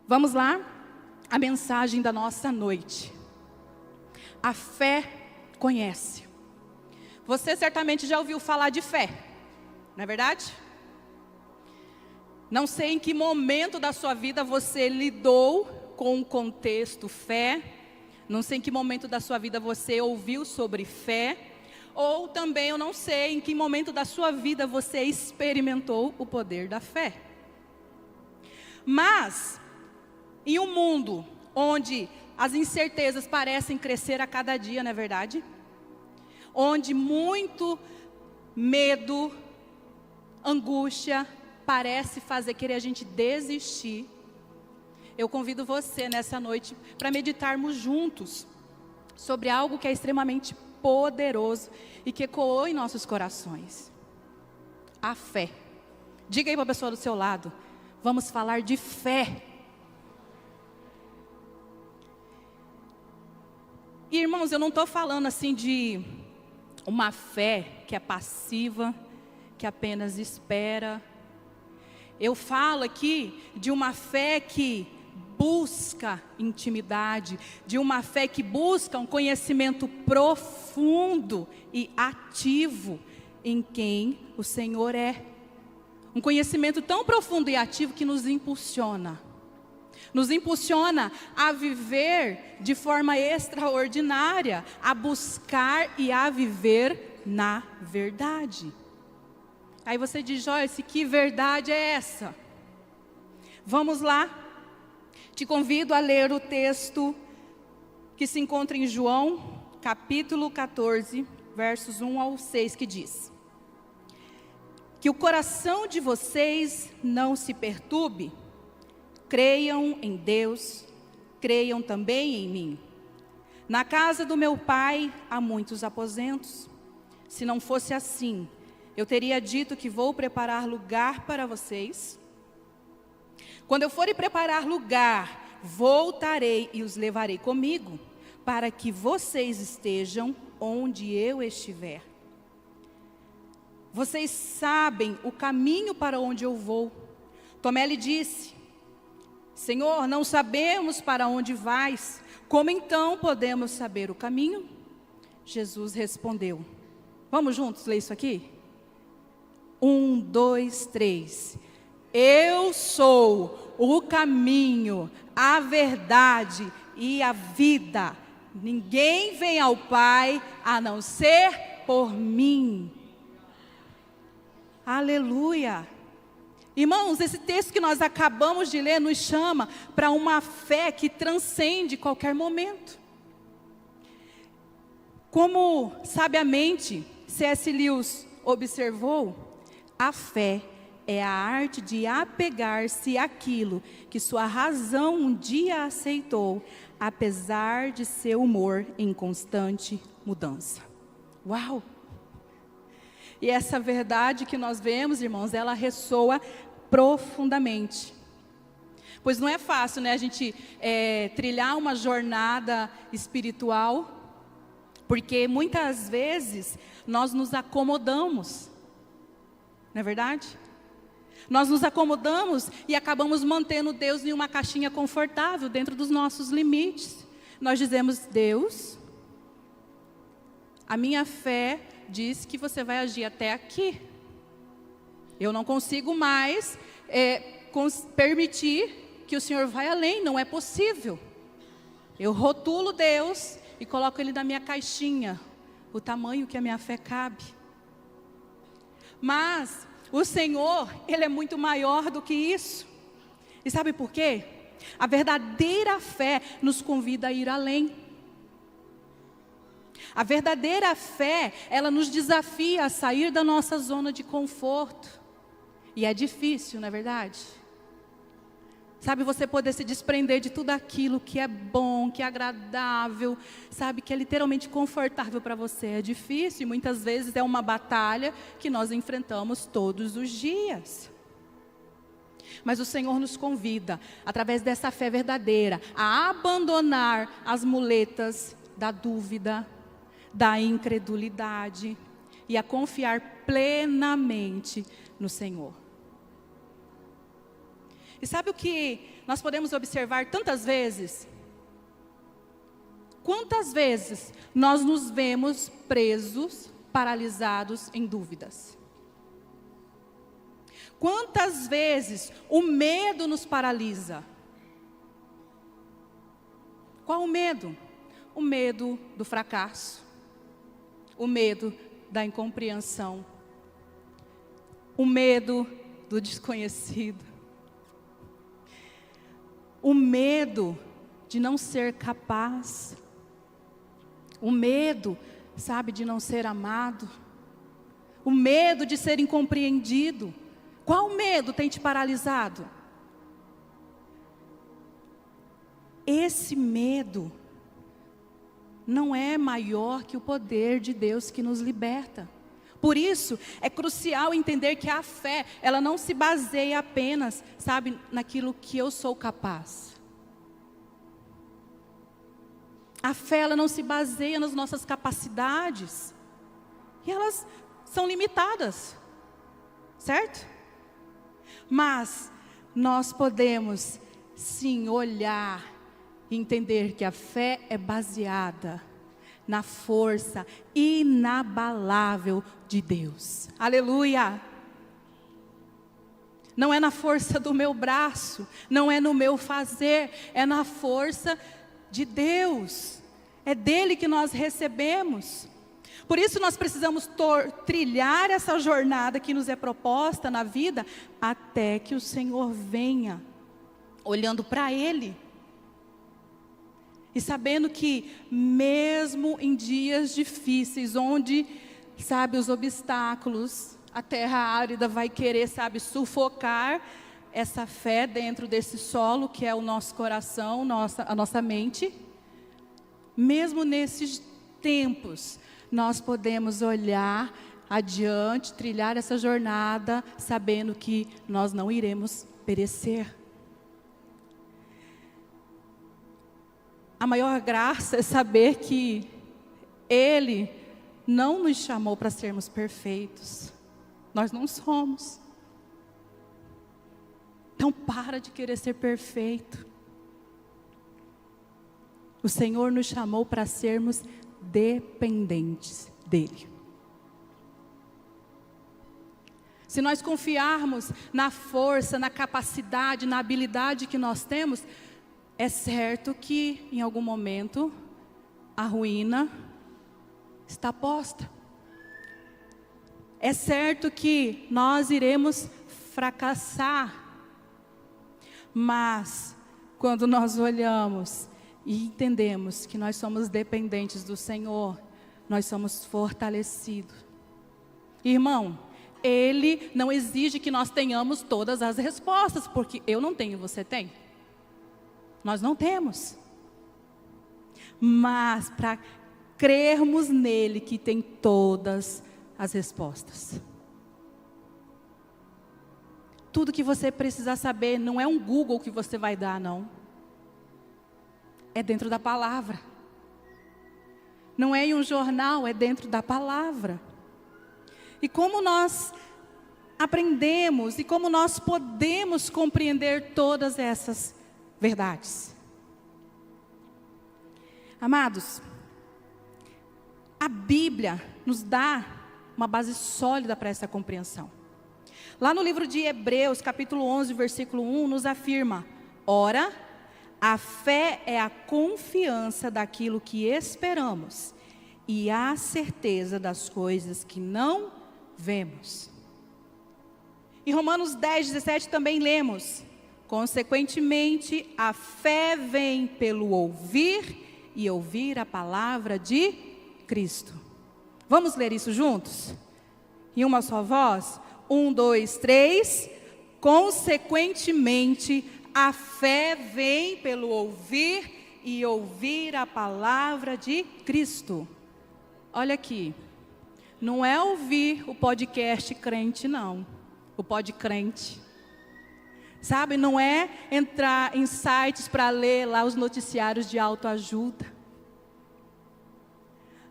Vamos lá, a mensagem da nossa noite. A fé conhece. Você certamente já ouviu falar de fé, não é verdade? Não sei em que momento da sua vida você lidou com o contexto fé. Não sei em que momento da sua vida você ouviu sobre fé. Ou também eu não sei em que momento da sua vida você experimentou o poder da fé. Mas, em um mundo onde as incertezas parecem crescer a cada dia, não é verdade? Onde muito medo, angústia, parece fazer querer a gente desistir. Eu convido você nessa noite para meditarmos juntos sobre algo que é extremamente poderoso e que ecoou em nossos corações. A fé. Diga aí para a pessoa do seu lado, vamos falar de fé. E, irmãos, eu não estou falando assim de uma fé que é passiva, que apenas espera. Eu falo aqui de uma fé que busca intimidade, de uma fé que busca um conhecimento profundo e ativo em quem o Senhor é. Um conhecimento tão profundo e ativo que nos impulsiona a viver de forma extraordinária, a buscar e a viver na verdade. Aí você diz, Joyce, que verdade é essa? Vamos lá. Te convido a ler o texto que se encontra em João, capítulo 14, versos 1 ao 6, que diz: que o coração de vocês não se perturbe, creiam em Deus, creiam também em mim. Na casa do meu pai há muitos aposentos. Se não fosse assim, eu teria dito que vou preparar lugar para vocês. Quando eu for e preparar lugar, voltarei e os levarei comigo, para que vocês estejam onde eu estiver. Vocês sabem o caminho para onde eu vou. Tomé lhe disse: Senhor, não sabemos para onde vais, como então podemos saber o caminho? Jesus respondeu. Vamos juntos ler isso aqui? 1, 2, 3. Eu sou o caminho, a verdade e a vida. Ninguém vem ao Pai a não ser por mim. Aleluia. Irmãos, esse texto que nós acabamos de ler nos chama para uma fé que transcende qualquer momento. Como sabiamente C.S. Lewis observou, a fé é a arte de apegar-se àquilo que sua razão um dia aceitou, apesar de seu humor em constante mudança. Uau! E essa verdade que nós vemos, irmãos, ela ressoa profundamente. Pois não é fácil, né, a gente trilhar uma jornada espiritual, porque muitas vezes nós nos acomodamos, não é verdade? Nós nos acomodamos e acabamos mantendo Deus em uma caixinha confortável, dentro dos nossos limites. Nós dizemos, Deus, a minha fé diz que você vai agir até aqui. Eu não consigo mais permitir que o Senhor vá além, não é possível. Eu rotulo Deus e coloco Ele na minha caixinha, o tamanho que a minha fé cabe. Mas o Senhor, Ele é muito maior do que isso. E sabe por quê? A verdadeira fé nos convida a ir além. A verdadeira fé, ela nos desafia a sair da nossa zona de conforto. E é difícil, não é verdade? Sabe, você poder se desprender de tudo aquilo que é bom, que é agradável, sabe, que é literalmente confortável para você. É difícil e muitas vezes é uma batalha que nós enfrentamos todos os dias. Mas o Senhor nos convida, através dessa fé verdadeira, a abandonar as muletas da dúvida, da incredulidade e a confiar plenamente no Senhor. E sabe o que nós podemos observar tantas vezes? Quantas vezes nós nos vemos presos, paralisados em dúvidas? Quantas vezes o medo nos paralisa? Qual o medo? O medo do fracasso, o medo da incompreensão, o medo do desconhecido, o medo de não ser capaz, o medo, sabe, de não ser amado, o medo de ser incompreendido. Qual medo tem te paralisado? Esse medo não é maior que o poder de Deus que nos liberta. Por isso, é crucial entender que a fé, ela não se baseia apenas, sabe, naquilo que eu sou capaz. A fé, ela não se baseia nas nossas capacidades. E elas são limitadas, certo? Mas nós podemos, sim, olhar e entender que a fé é baseada na força inabalável de Deus. Aleluia! Não é na força do meu braço, não é no meu fazer, é na força de Deus. É dele que nós recebemos. Por isso nós precisamos trilhar essa jornada que nos é proposta na vida, até que o Senhor venha, olhando para Ele. E sabendo que mesmo em dias difíceis, onde, sabe, os obstáculos, a terra árida vai querer, sabe, sufocar essa fé dentro desse solo que é o nosso coração, a nossa mente. Mesmo nesses tempos, nós podemos olhar adiante, trilhar essa jornada, sabendo que nós não iremos perecer. A maior graça é saber que Ele não nos chamou para sermos perfeitos. Nós não somos. Então para de querer ser perfeito. O Senhor nos chamou para sermos dependentes dEle. Se nós confiarmos na força, na capacidade, na habilidade que nós temos, é certo que em algum momento a ruína está posta. É certo que nós iremos fracassar. Mas quando nós olhamos e entendemos que nós somos dependentes do Senhor, nós somos fortalecidos. Irmão, Ele não exige que nós tenhamos todas as respostas, porque eu não tenho, você tem? Nós não temos. Mas para crermos nele que tem todas as respostas. Tudo que você precisa saber não é um Google que você vai dar, não. É dentro da palavra. Não é em um jornal, é dentro da palavra. E como nós aprendemos e como nós podemos compreender todas essas verdades? Amados, a Bíblia nos dá uma base sólida para essa compreensão. Lá no livro de Hebreus, capítulo 11, versículo 1, nos afirma: ora, a fé é a confiança daquilo que esperamos e a certeza das coisas que não vemos. Em Romanos 10, 17 também lemos: consequentemente, a fé vem pelo ouvir e ouvir a palavra de Cristo. Vamos ler isso juntos? Em uma só voz? 1, 2, 3. Consequentemente, a fé vem pelo ouvir e ouvir a palavra de Cristo. Olha aqui, não é ouvir o podcast crente, não. O podcrente. Sabe, não é entrar em sites para ler lá os noticiários de autoajuda.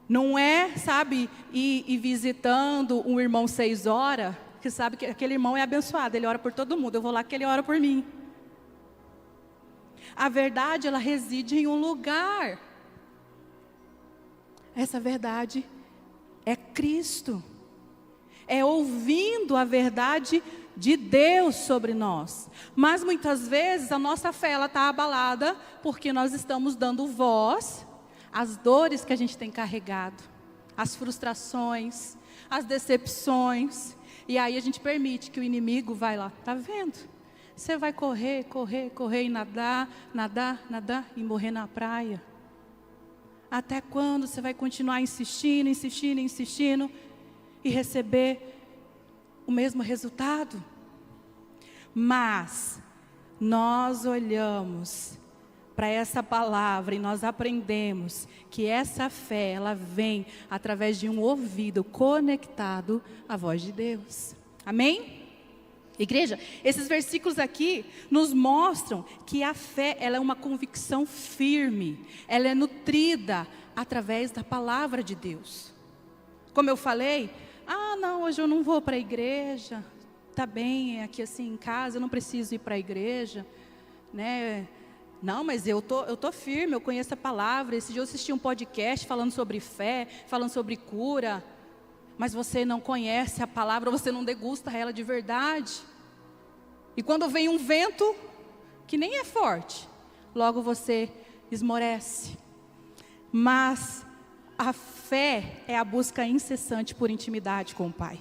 Não é, sabe, ir visitando um irmão 6 horas, que sabe que aquele irmão é abençoado, ele ora por todo mundo, eu vou lá que ele ora por mim. A verdade, ela reside em um lugar. Essa verdade é Cristo. É ouvindo a verdade de Deus sobre nós. Mas muitas vezes a nossa fé está abalada porque nós estamos dando voz às dores que a gente tem carregado, às frustrações, às decepções. E aí a gente permite que o inimigo vai lá, tá vendo? Você vai correr, correr, correr e nadar, nadar, nadar e morrer na praia. Até quando você vai continuar insistindo, insistindo, insistindo e receber o mesmo resultado? Mas nós olhamos para essa palavra e nós aprendemos que essa fé, ela vem através de um ouvido conectado à voz de Deus. Amém? Igreja, esses versículos aqui nos mostram que a fé, ela é uma convicção firme, ela é nutrida através da palavra de Deus. Como eu falei, não, hoje eu não vou para a igreja, tá bem, aqui assim em casa, eu não preciso ir para a igreja, né? Não, mas eu tô firme, eu conheço a palavra. Esse dia eu assisti um podcast falando sobre fé, falando sobre cura. Mas você não conhece a palavra, você não degusta ela de verdade. E quando vem um vento, que nem é forte, logo você esmorece. Mas a fé é a busca incessante por intimidade com o Pai.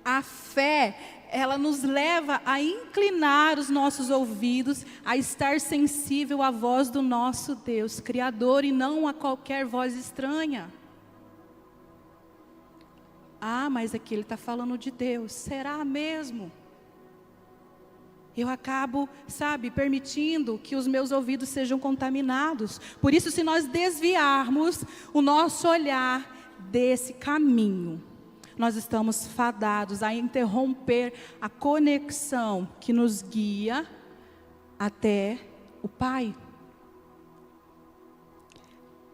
A fé, ela nos leva a inclinar os nossos ouvidos, a estar sensível à voz do nosso Deus Criador e não a qualquer voz estranha. Mas aqui ele está falando de Deus, será mesmo? Eu acabo, permitindo que os meus ouvidos sejam contaminados. Por isso, se nós desviarmos o nosso olhar desse caminho, nós estamos fadados a interromper a conexão que nos guia até o Pai.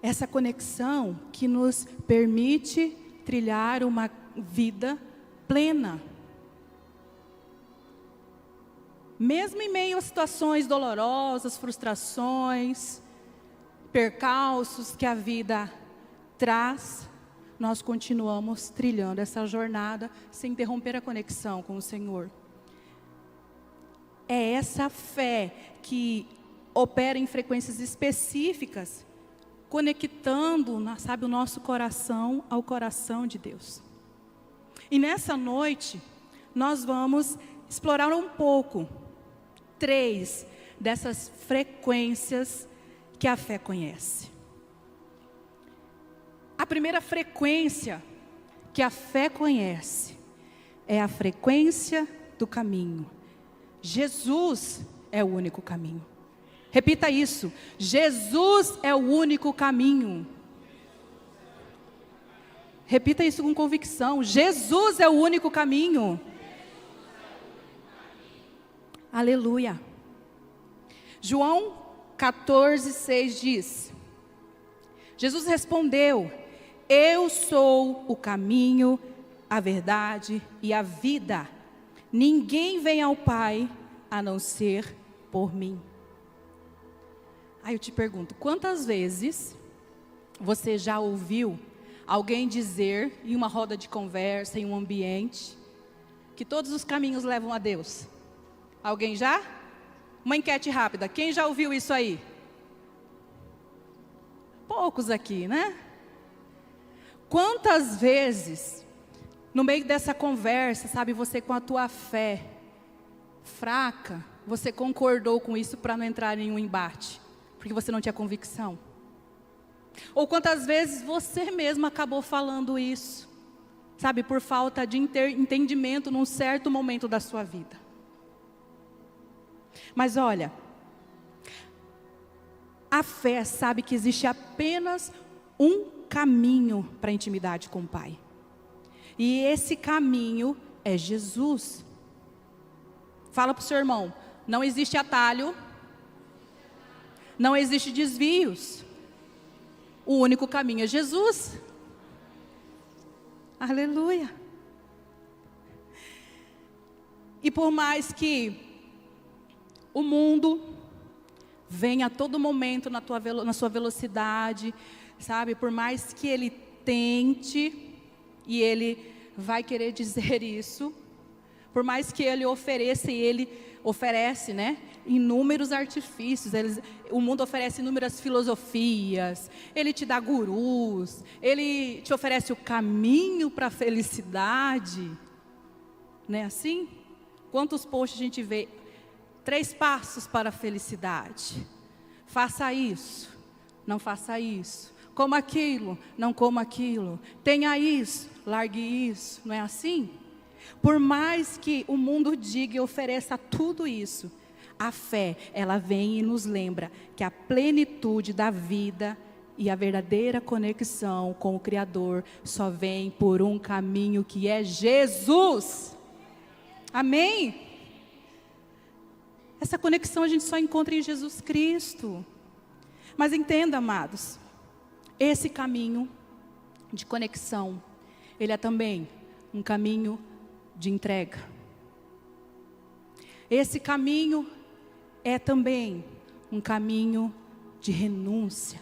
Essa conexão que nos permite trilhar uma vida plena. Mesmo em meio a situações dolorosas, frustrações, percalços que a vida traz, nós continuamos trilhando essa jornada sem interromper a conexão com o Senhor. É essa fé que opera em frequências específicas, conectando, o nosso coração ao coração de Deus. E nessa noite, nós vamos explorar um pouco 3 dessas frequências que a fé conhece. A primeira frequência que a fé conhece é a frequência do caminho. Jesus é o único caminho. Repita isso. Jesus é o único caminho. Repita isso com convicção. Jesus é o único caminho. Aleluia. João 14:6 diz: Jesus respondeu: eu sou o caminho, a verdade e a vida. Ninguém vem ao Pai a não ser por mim. Aí eu te pergunto, quantas vezes você já ouviu alguém dizer em uma roda de conversa, em um ambiente, que todos os caminhos levam a Deus? Alguém já? Uma enquete rápida, quem já ouviu isso aí? Poucos aqui, né? Quantas vezes, no meio dessa conversa, você com a tua fé fraca, você concordou com isso para não entrar em um embate, porque você não tinha convicção? Ou quantas vezes você mesmo acabou falando isso, por falta de entendimento num certo momento da sua vida? Mas olha, a fé sabe que existe apenas um caminho para a intimidade com o Pai. E esse caminho é Jesus. Fala para o seu irmão, não existe atalho, não existe desvios. O único caminho é Jesus. Aleluia. E por mais que o mundo vem a todo momento na sua velocidade, sabe? Por mais que ele tente, e ele vai querer dizer isso, por mais que ele ofereça, e ele oferece, né, inúmeros artifícios, o mundo oferece inúmeras filosofias, ele te dá gurus, ele te oferece o caminho para a felicidade, não é assim? Quantos posts a gente vê? 3 passos para a felicidade. Faça isso, não faça isso. Coma aquilo, não coma aquilo. Tenha isso, largue isso. Não é assim? Por mais que o mundo diga e ofereça tudo isso, a fé, ela vem e nos lembra que a plenitude da vida e a verdadeira conexão com o Criador só vem por um caminho que é Jesus. Amém? Essa conexão a gente só encontra em Jesus Cristo. Mas entenda, amados, esse caminho de conexão, ele é também um caminho de entrega. Esse caminho é também um caminho de renúncia.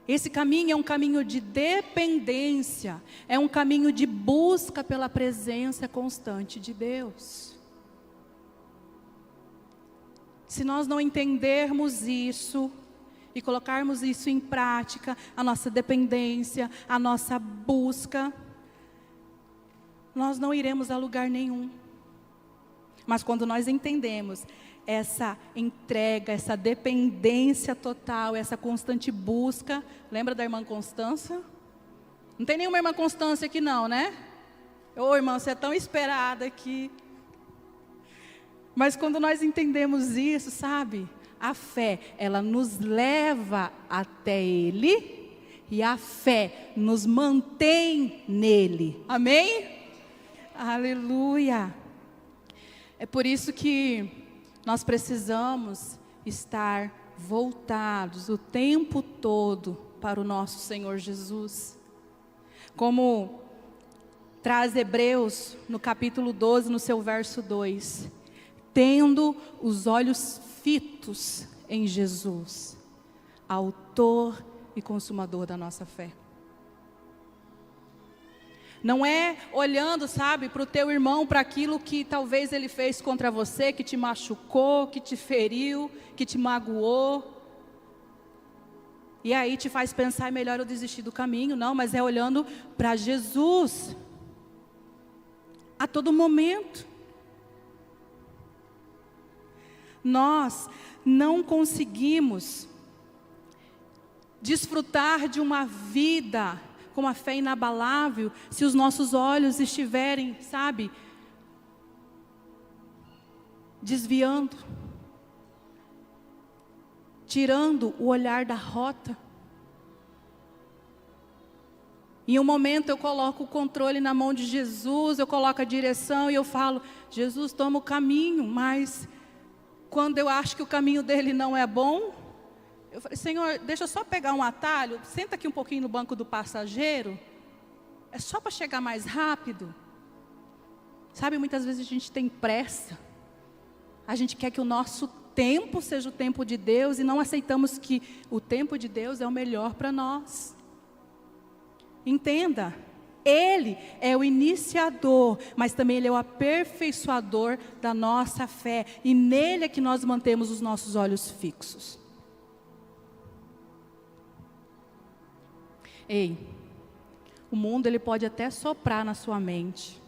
Esse caminho é um caminho de dependência, é um caminho de busca pela presença constante de Deus. Se nós não entendermos isso e colocarmos isso em prática, a nossa dependência, a nossa busca, nós não iremos a lugar nenhum. Mas quando nós entendemos essa entrega, essa dependência total, essa constante busca, lembra da irmã Constância? Não tem nenhuma irmã Constância aqui não, né? Ô irmã, você é tão esperada aqui. Mas quando nós entendemos isso, sabe? A fé, ela nos leva até Ele e a fé nos mantém nele. Amém? Aleluia! É por isso que nós precisamos estar voltados o tempo todo para o nosso Senhor Jesus. Como traz Hebreus no capítulo 12, no seu verso 2. Tendo os olhos fitos em Jesus, autor e consumador da nossa fé. Não é olhando, sabe, para o teu irmão, para aquilo que talvez ele fez contra você, que te machucou, que te feriu, que te magoou. E aí te faz pensar, é melhor eu desistir do caminho. Não, mas é olhando para Jesus. A todo momento. Nós não conseguimos desfrutar de uma vida com uma fé inabalável se os nossos olhos estiverem, sabe, desviando, tirando o olhar da rota. Em um momento eu coloco o controle na mão de Jesus, eu coloco a direção e eu falo, Jesus, toma o caminho, mas quando eu acho que o caminho dele não é bom, eu falei, Senhor, deixa eu só pegar um atalho, senta aqui um pouquinho no banco do passageiro, é só para chegar mais rápido. Sabe, muitas vezes a gente tem pressa, a gente quer que o nosso tempo seja o tempo de Deus e não aceitamos que o tempo de Deus é o melhor para nós. Entenda, Ele é o iniciador, mas também Ele é o aperfeiçoador da nossa fé. E nele é que nós mantemos os nossos olhos fixos. Ei, o mundo ele pode até soprar na sua mente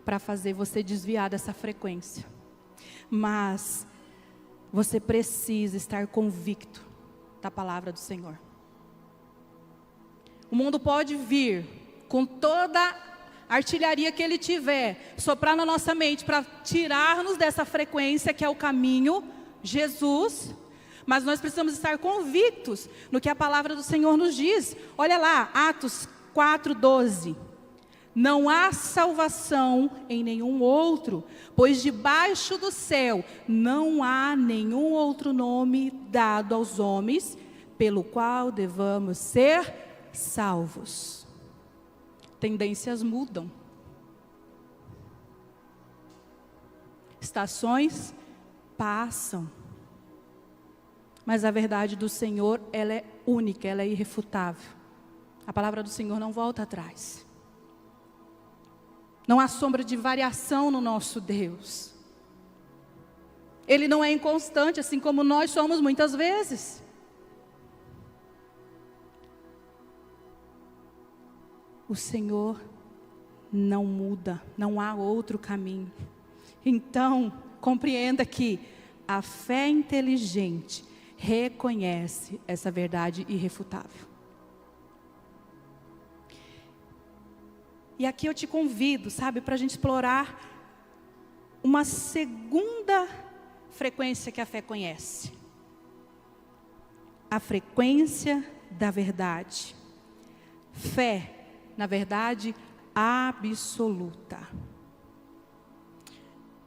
para fazer você desviar dessa frequência. Mas você precisa estar convicto da palavra do Senhor. O mundo pode vir com toda a artilharia que ele tiver, soprar na nossa mente para tirar-nos dessa frequência que é o caminho, Jesus. Mas nós precisamos estar convictos no que a palavra do Senhor nos diz. Olha lá, Atos 4:12. Não há salvação em nenhum outro, pois debaixo do céu não há nenhum outro nome dado aos homens, pelo qual devamos ser salvos. Tendências mudam. Estações passam. Mas a verdade do Senhor, ela é única, ela é irrefutável. A palavra do Senhor não volta atrás. Não há sombra de variação no nosso Deus. Ele não é inconstante, assim como nós somos muitas vezes. O Senhor não muda, não há outro caminho. Então, compreenda que a fé inteligente reconhece essa verdade irrefutável. E aqui eu te convido, sabe, para a gente explorar uma segunda frequência que a fé conhece. A frequência da verdade. Fé, na verdade, absoluta.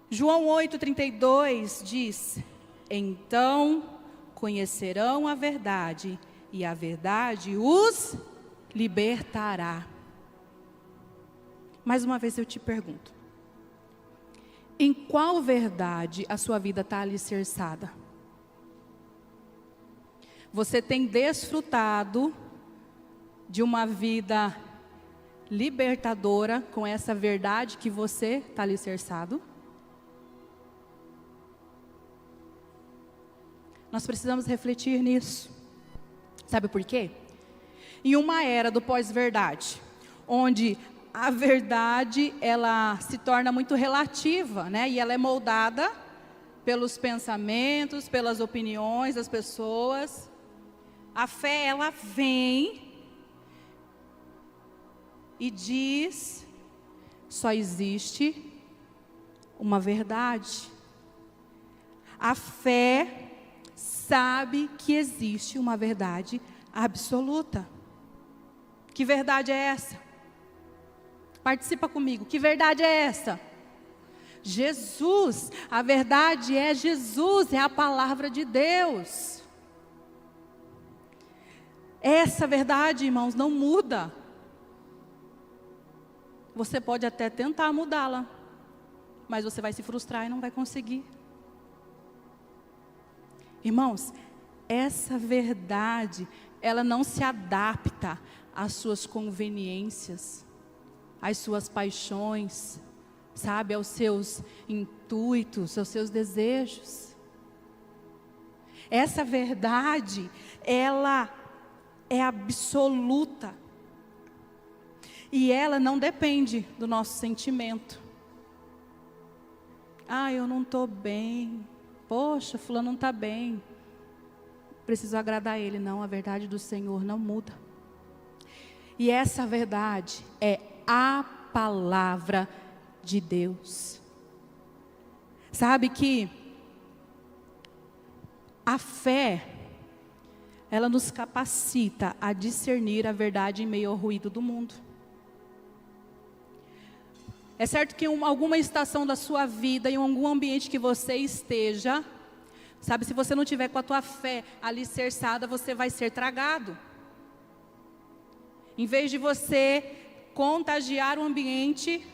João 8,32 diz: então conhecerão a verdade, e a verdade os libertará. Mais uma vez eu te pergunto: em qual verdade a sua vida está alicerçada? Você tem desfrutado de uma vida libertadora com essa verdade que você está alicerçado? Nós precisamos refletir nisso. Sabe por quê? Em uma era do pós-verdade, onde a verdade, ela se torna muito relativa, né? E ela é moldada pelos pensamentos, pelas opiniões das pessoas. A fé, ela vem e diz: só existe uma verdade. A fé sabe que existe uma verdade absoluta. Que verdade é essa? Participa comigo. Que verdade é essa? Jesus. A verdade é Jesus, é a palavra de Deus. Essa verdade, irmãos, não muda. Você pode até tentar mudá-la, mas você vai se frustrar e não vai conseguir. Irmãos, essa verdade, ela não se adapta às suas conveniências, às suas paixões, sabe, aos seus intuitos, aos seus desejos. Essa verdade, ela é absoluta. E ela não depende do nosso sentimento. Ah, eu não estou bem. Poxa, fulano não está bem. Preciso agradar ele. Não, a verdade do Senhor não muda. E essa verdade é a palavra de Deus. Sabe que a fé, ela nos capacita a discernir a verdade em meio ao ruído do mundo. É certo que em alguma estação da sua vida, em algum ambiente que você esteja, sabe, se você não tiver com a tua fé alicerçada, você vai ser tragado. Em vez de você contagiar o ambiente,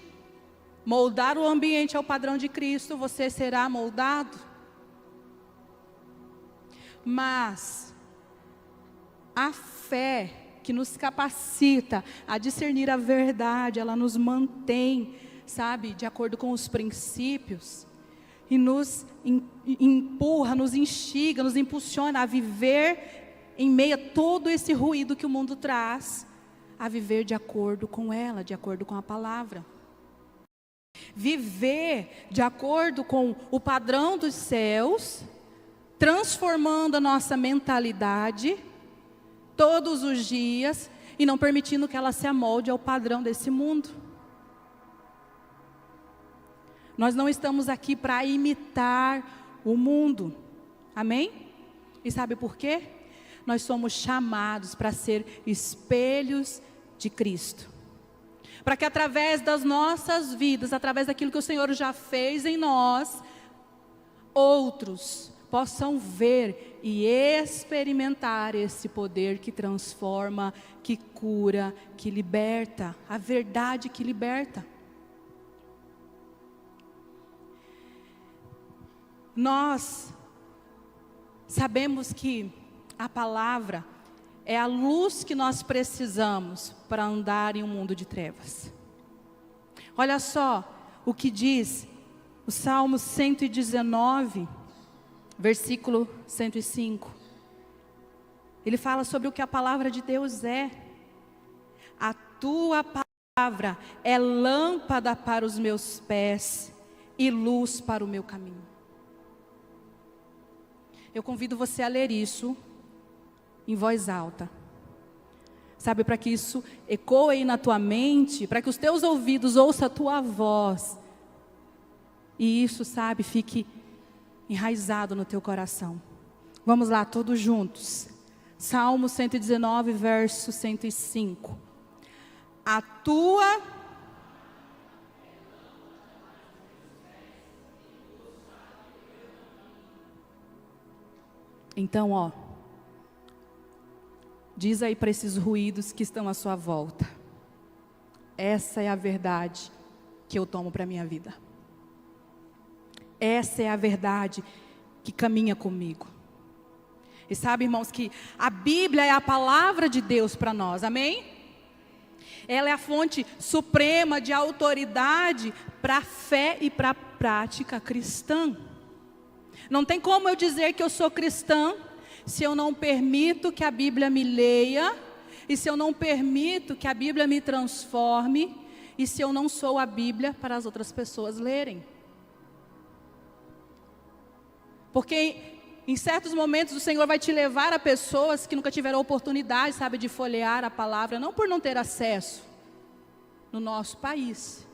moldar o ambiente ao padrão de Cristo, você será moldado. Mas a fé que nos capacita a discernir a verdade, ela nos mantém, sabe, de acordo com os princípios, e nos empurra, nos instiga, nos impulsiona a viver em meio a todo esse ruído que o mundo traz, a viver de acordo com ela, de acordo com a palavra. Viver de acordo com o padrão dos céus, transformando a nossa mentalidade todos os dias e não permitindo que ela se amolde ao padrão desse mundo. Nós não estamos aqui para imitar o mundo. Amém? E sabe por quê? Nós somos chamados para ser espelhos de Cristo. Para que através das nossas vidas, através daquilo que o Senhor já fez em nós, outros possam ver e experimentar esse poder que transforma, que cura, que liberta, a verdade que liberta. Nós sabemos que a palavra é a luz que nós precisamos para andar em um mundo de trevas. Olha só o que diz o Salmo 119, versículo 105. Ele fala sobre o que a palavra de Deus é. A tua palavra é lâmpada para os meus pés e luz para o meu caminho. Eu convido você a ler isso em voz alta. Sabe, para que isso ecoe na tua mente, para que os teus ouvidos ouçam a tua voz. E isso, sabe, fique enraizado no teu coração. Vamos lá, todos juntos. Salmo 119, verso 105. A tua... Então, ó, diz aí para esses ruídos que estão à sua volta. Essa é a verdade que eu tomo para a minha vida. Essa é a verdade que caminha comigo. E sabe, irmãos, que a Bíblia é a palavra de Deus para nós, amém? Ela é a fonte suprema de autoridade para a fé e para a prática cristã. Não tem como eu dizer que eu sou cristã se eu não permito que a Bíblia me leia, e se eu não permito que a Bíblia me transforme, e se eu não sou a Bíblia para as outras pessoas lerem. Porque em certos momentos o Senhor vai te levar a pessoas que nunca tiveram oportunidade, sabe, de folhear a palavra, não por não ter acesso no nosso país,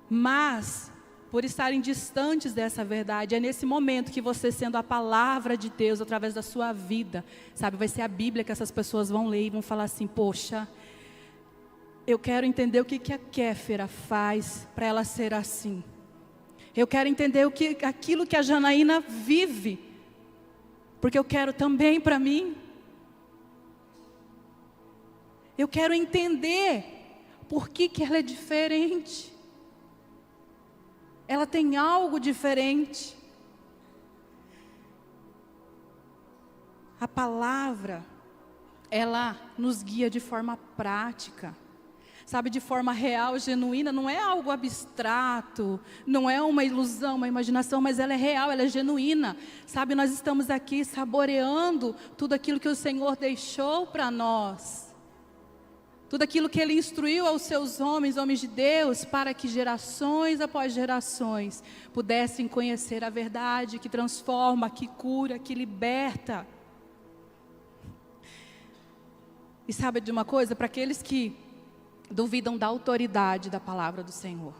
mas por estarem distantes dessa verdade. É nesse momento que você, sendo a palavra de Deus através da sua vida, sabe, vai ser a Bíblia que essas pessoas vão ler e vão falar assim: poxa, eu quero entender o que a Kéfera faz para ela ser assim. Eu quero entender aquilo que a Janaína vive, porque eu quero também para mim. Eu quero entender por que ela é diferente. Ela tem algo diferente. A palavra, ela nos guia de forma prática. Sabe, de forma real, genuína, não é algo abstrato, não é uma ilusão, uma imaginação, mas ela é real, ela é genuína. Sabe, nós estamos aqui saboreando tudo aquilo que o Senhor deixou para nós. Tudo aquilo que Ele instruiu aos seus homens de Deus, para que gerações após gerações pudessem conhecer a verdade que transforma, que cura, que liberta. E sabe de uma coisa? Para aqueles que duvidam da autoridade da palavra do Senhor,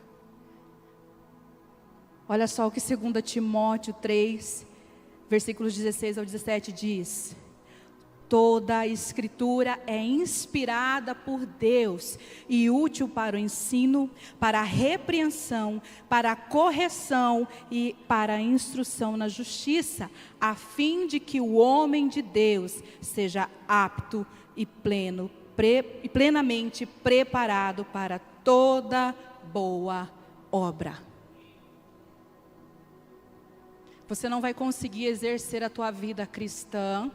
olha só o que 2 Timóteo 3, versículos 16 ao 17 diz: toda a Escritura é inspirada por Deus e útil para o ensino, para a repreensão, para a correção e para a instrução na justiça, a fim de que o homem de Deus seja apto e plenamente preparado para toda boa obra. Você não vai conseguir exercer a tua vida cristã,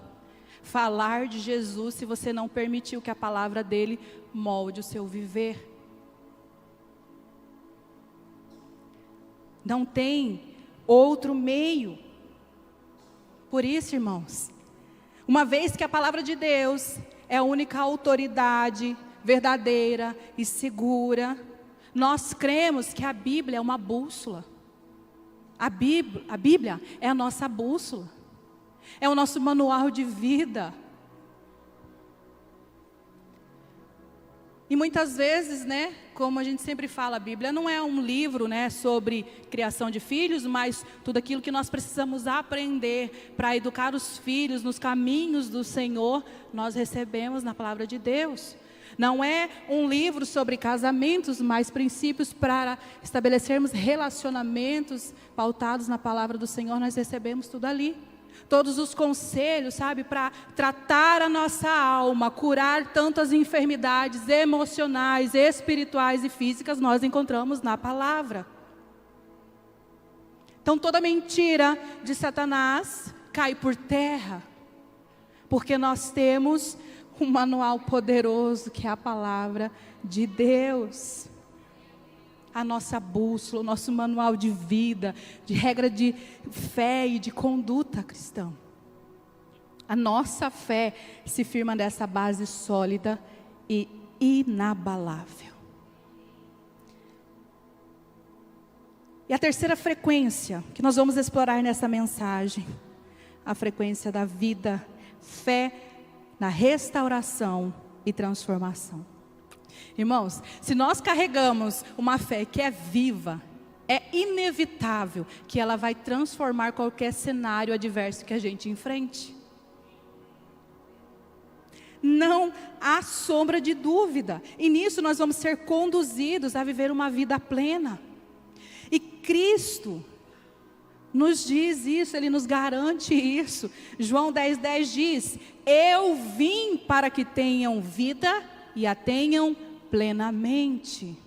falar de Jesus, se você não permitiu que a palavra dele molde o seu viver. Não tem outro meio. Por isso, irmãos, uma vez que a palavra de Deus é a única autoridade verdadeira e segura, nós cremos que a Bíblia é uma bússola. A Bíblia é a nossa bússola. É o nosso manual de vida. E muitas vezes, né, como a gente sempre fala, a Bíblia não é um livro, né, sobre criação de filhos, mas tudo aquilo que nós precisamos aprender para educar os filhos nos caminhos do Senhor, nós recebemos na palavra de Deus. Não é um livro sobre casamentos, mas princípios para estabelecermos relacionamentos pautados na palavra do Senhor, nós recebemos tudo ali. Todos os conselhos, sabe, para tratar a nossa alma, curar tantas enfermidades emocionais, espirituais e físicas, nós encontramos na palavra. Então toda mentira de Satanás cai por terra, porque nós temos um manual poderoso que é a palavra de Deus. A nossa bússola, o nosso manual de vida, de regra de fé e de conduta cristã. A nossa fé se firma nessa base sólida e inabalável. E a terceira frequência que nós vamos explorar nessa mensagem, a frequência da vida, fé na restauração e transformação. Irmãos, se nós carregamos uma fé que é viva, é inevitável que ela vai transformar qualquer cenário adverso que a gente enfrente. Não há sombra de dúvida. E nisso nós vamos ser conduzidos a viver uma vida plena. E Cristo nos diz isso, Ele nos garante isso. João 10,10 diz: eu vim para que tenham vida e a tenham plenamente.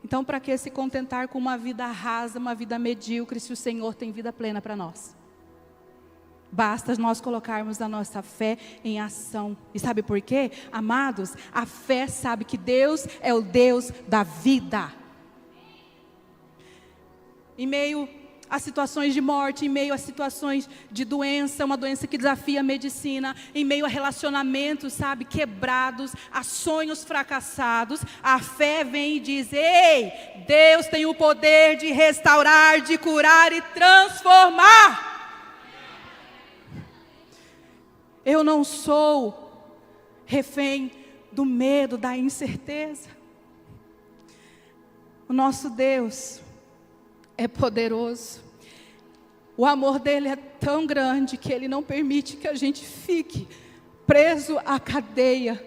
Então, para que se contentar com uma vida rasa, uma vida medíocre, se o Senhor tem vida plena para nós? Basta nós colocarmos a nossa fé em ação. E sabe por quê? Amados, a fé sabe que Deus é o Deus da vida. Em meio a situações de morte, em meio a situações de doença, uma doença que desafia a medicina, em meio a relacionamentos, sabe, quebrados, a sonhos fracassados, a fé vem e diz: ei, Deus tem o poder de restaurar, de curar e transformar. Eu não sou refém do medo, da incerteza. O nosso Deus é poderoso. O amor dele é tão grande que ele não permite que a gente fique preso à cadeia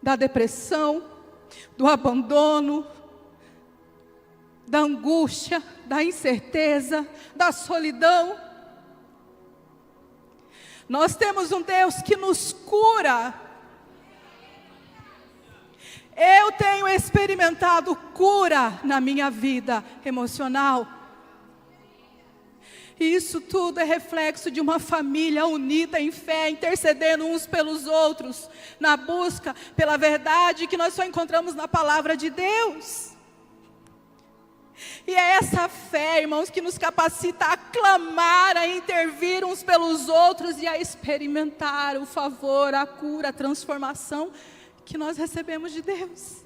da depressão, do abandono, da angústia, da incerteza, da solidão. Nós temos um Deus que nos cura. Eu tenho experimentado cura na minha vida emocional. E isso tudo é reflexo de uma família unida em fé, intercedendo uns pelos outros, na busca pela verdade que nós só encontramos na palavra de Deus. E é essa fé, irmãos, que nos capacita a clamar, a intervir uns pelos outros e a experimentar o favor, a cura, a transformação que nós recebemos de Deus.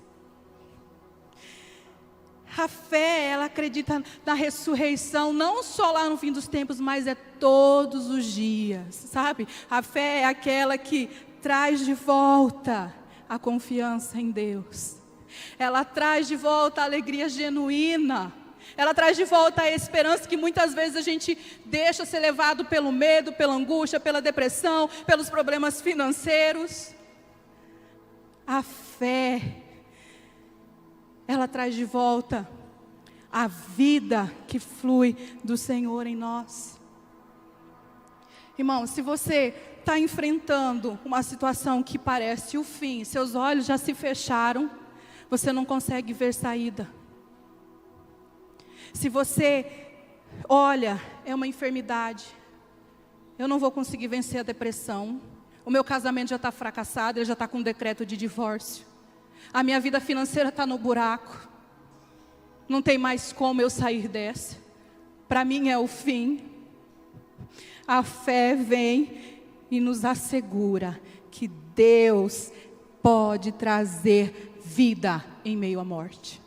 A fé, ela acredita na ressurreição, não só lá no fim dos tempos, mas é todos os dias, sabe? A fé é aquela que traz de volta a confiança em Deus. Ela traz de volta a alegria genuína. Ela traz de volta a esperança que muitas vezes a gente deixa ser levado pelo medo, pela angústia, pela depressão, pelos problemas financeiros. A fé, ela traz de volta a vida que flui do Senhor em nós. Irmão, se você está enfrentando uma situação que parece o fim, seus olhos já se fecharam, você não consegue ver saída. Se você olha, é uma enfermidade, eu não vou conseguir vencer a depressão, o meu casamento já está fracassado, ele já está com um decreto de divórcio, a minha vida financeira está no buraco, não tem mais como eu sair dessa, para mim é o fim. A fé vem e nos assegura que Deus pode trazer vida em meio à morte.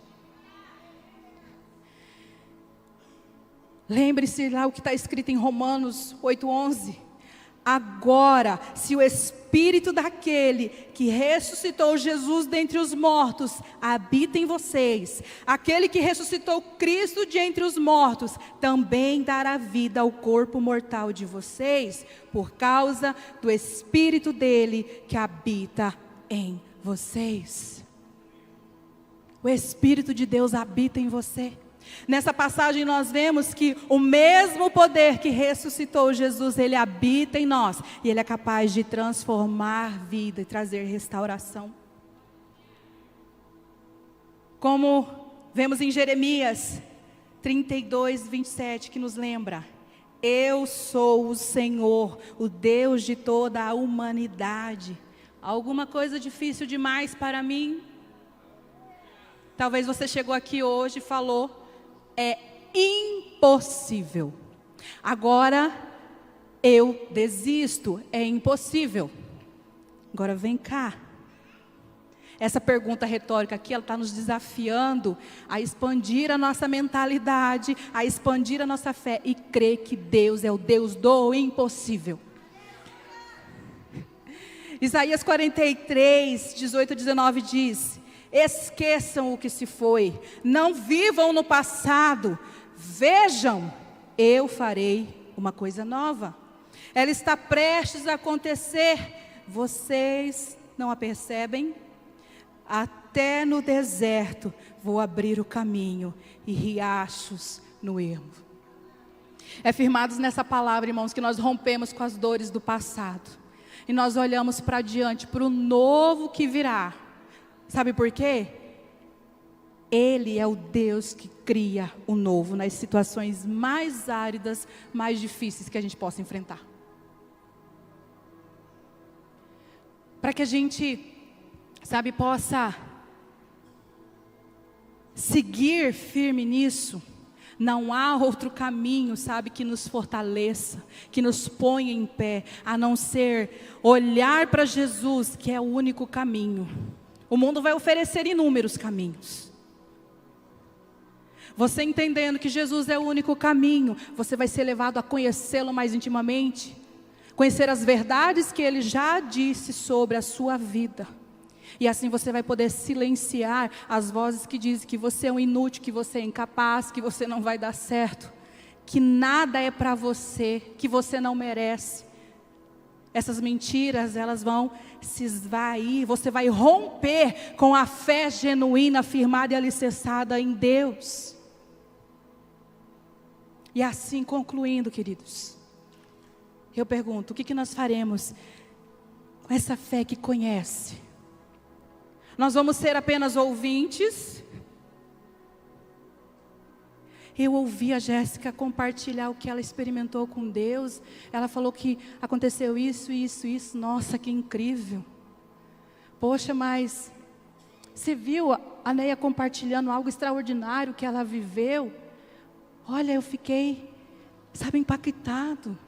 Lembre-se lá o que está escrito em Romanos 8:11. Agora, se o Espírito daquele que ressuscitou Jesus dentre os mortos habita em vocês, aquele que ressuscitou Cristo de entre os mortos, também dará vida ao corpo mortal de vocês, por causa do Espírito dele que habita em vocês. O Espírito de Deus habita em você. Nessa passagem nós vemos que o mesmo poder que ressuscitou Jesus, ele habita em nós. E ele é capaz de transformar vida e trazer restauração. Como vemos em Jeremias, 32, 27, que nos lembra: eu sou o Senhor, o Deus de toda a humanidade. Alguma coisa difícil demais para mim? Talvez você chegou aqui hoje e falou: é impossível. Agora eu desisto, é impossível. Agora vem cá. Essa pergunta retórica aqui, ela está nos desafiando a expandir a nossa mentalidade, a expandir a nossa fé e crer que Deus é o Deus do impossível. Isaías 43, 18 a 19 diz: esqueçam o que se foi, não vivam no passado, vejam, eu farei uma coisa nova. Ela está prestes a acontecer, vocês não a percebem? Até no deserto vou abrir o caminho e riachos no ermo. É firmados nessa palavra, irmãos, que nós rompemos com as dores do passado. E nós olhamos para diante, para o novo que virá. Sabe por quê? Ele é o Deus que cria o novo nas situações mais áridas, mais difíceis que a gente possa enfrentar. Para que a gente, sabe, possa seguir firme nisso. Não há outro caminho, sabe, que nos fortaleça, que nos ponha em pé, a não ser olhar para Jesus, que é o único caminho. O mundo vai oferecer inúmeros caminhos. Você entendendo que Jesus é o único caminho, você vai ser levado a conhecê-lo mais intimamente, conhecer as verdades que Ele já disse sobre a sua vida. E assim você vai poder silenciar as vozes que dizem que você é um inútil, que você é incapaz, que você não vai dar certo, que nada é para você, que você não merece. Essas mentiras, elas vão se esvair, você vai romper com a fé genuína, firmada e alicerçada em Deus. E assim, concluindo, queridos, eu pergunto, o que nós faremos com essa fé que conhece? Nós vamos ser apenas ouvintes? Eu ouvi a Jéssica compartilhar o que ela experimentou com Deus. Ela falou que aconteceu isso, isso, isso. Nossa, que incrível. Poxa, mas você viu a Neia compartilhando algo extraordinário que ela viveu? Olha, eu fiquei, sabe, impactado.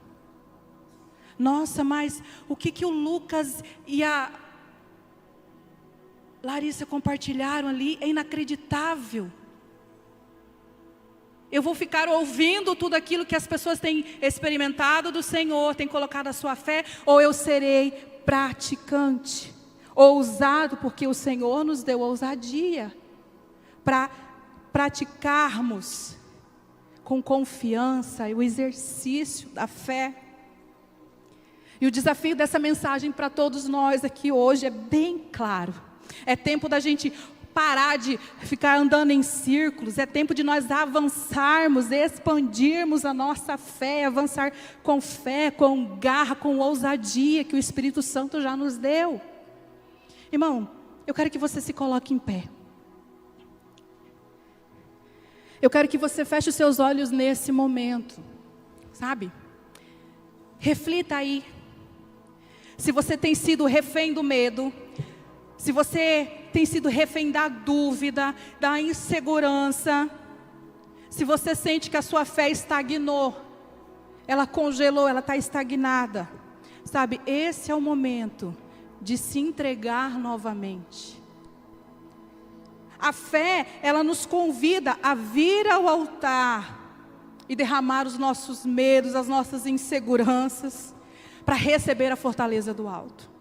Nossa, mas o que o Lucas e a Larissa compartilharam ali é inacreditável. Eu vou ficar ouvindo tudo aquilo que as pessoas têm experimentado do Senhor, têm colocado a sua fé, ou eu serei praticante, ousado, porque o Senhor nos deu ousadia para praticarmos com confiança o exercício da fé. E o desafio dessa mensagem para todos nós aqui hoje é bem claro. É tempo da gente parar de ficar andando em círculos. É tempo de nós avançarmos, expandirmos a nossa fé, avançar com fé, com garra, com ousadia que o Espírito Santo já nos deu. Irmão, eu quero que você se coloque em pé. Eu quero que você feche os seus olhos nesse momento, sabe? Reflita aí. Se você tem sido refém do medo, se você tem sido refém da dúvida, da insegurança, se você sente que a sua fé estagnou, ela congelou, ela está estagnada, sabe, esse é o momento de se entregar novamente. A fé, ela nos convida a vir ao altar e derramar os nossos medos, as nossas inseguranças, para receber a fortaleza do alto.